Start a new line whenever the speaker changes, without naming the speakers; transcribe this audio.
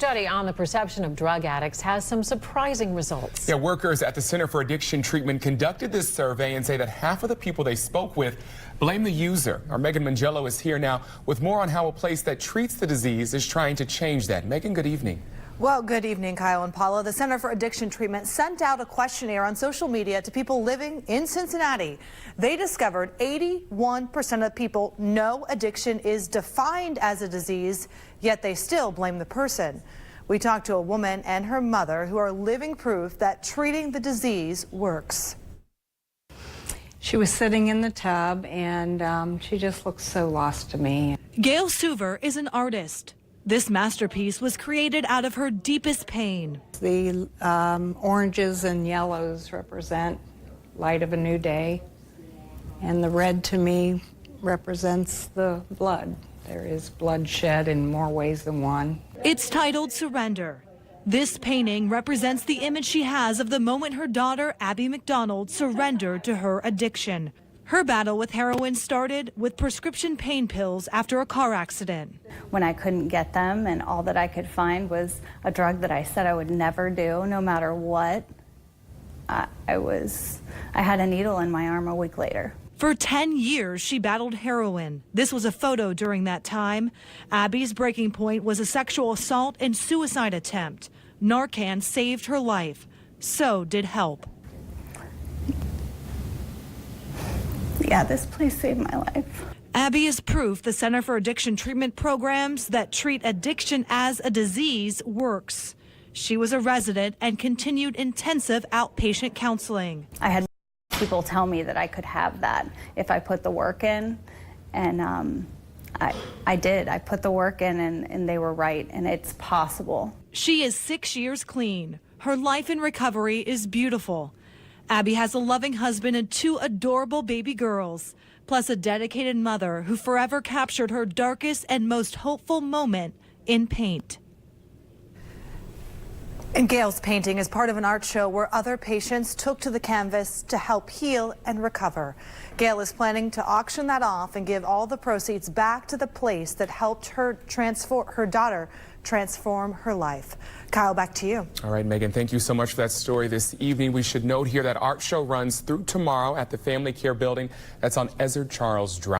study on the perception of drug addicts has some surprising results.
Yeah, workers at the Center for Addiction Treatment conducted this survey and say that half of the people they spoke with blame the user. Our Megan Mangello is here now with more on how a place that treats the disease is trying to change that. Megan, good evening.
Well, good evening, Kyle and Paula. The Center for Addiction Treatment sent out a questionnaire on social media to people living in Cincinnati. They discovered 81% of people know addiction is defined as a disease, yet they still blame the person. We talked to a woman and her mother who are living proof that treating the disease works.
She was sitting in the tub and she just looked so lost to me.
Gayle Suver is an artist. This masterpiece was created out of her deepest pain.
The oranges and yellows represent light of a new day, and the red to me represents the blood. There is bloodshed in more ways than one.
It's titled Surrender. This painting represents the image she has of the moment her daughter, Abby McDonald, surrendered to her addiction. Her battle with heroin started with prescription pain pills after a car accident.
When I couldn't get them and all that I could find was a drug that I said I would never do, no matter what, I had a needle in my arm a week later.
For 10 years, she battled heroin. This was a photo during that time. Abby's breaking point was a sexual assault and suicide attempt. Narcan saved her life. So did help.
Yeah, this place saved my life.
Abby is proof the Center for Addiction Treatment programs that treat addiction as a disease works. She was a resident and continued intensive outpatient counseling.
I had people tell me that I could have that if I put the work in, and I did. I put the work in, and they were right, and it's possible.
She is 6 years clean. Her life in recovery is beautiful. Abby has a loving husband and 2 adorable baby girls, plus a dedicated mother who forever captured her darkest and most hopeful moment in paint.
And Gayle's painting is part of an art show where other patients took to the canvas to help heal and recover. Gayle is planning to auction that off and give all the proceeds back to the place that helped her daughter transform her life. Kyle, back to you.
All right, Megan, thank you so much for that story this evening. We should note here that art show runs through tomorrow at the Family Care Building. That's on Ezard Charles Drive.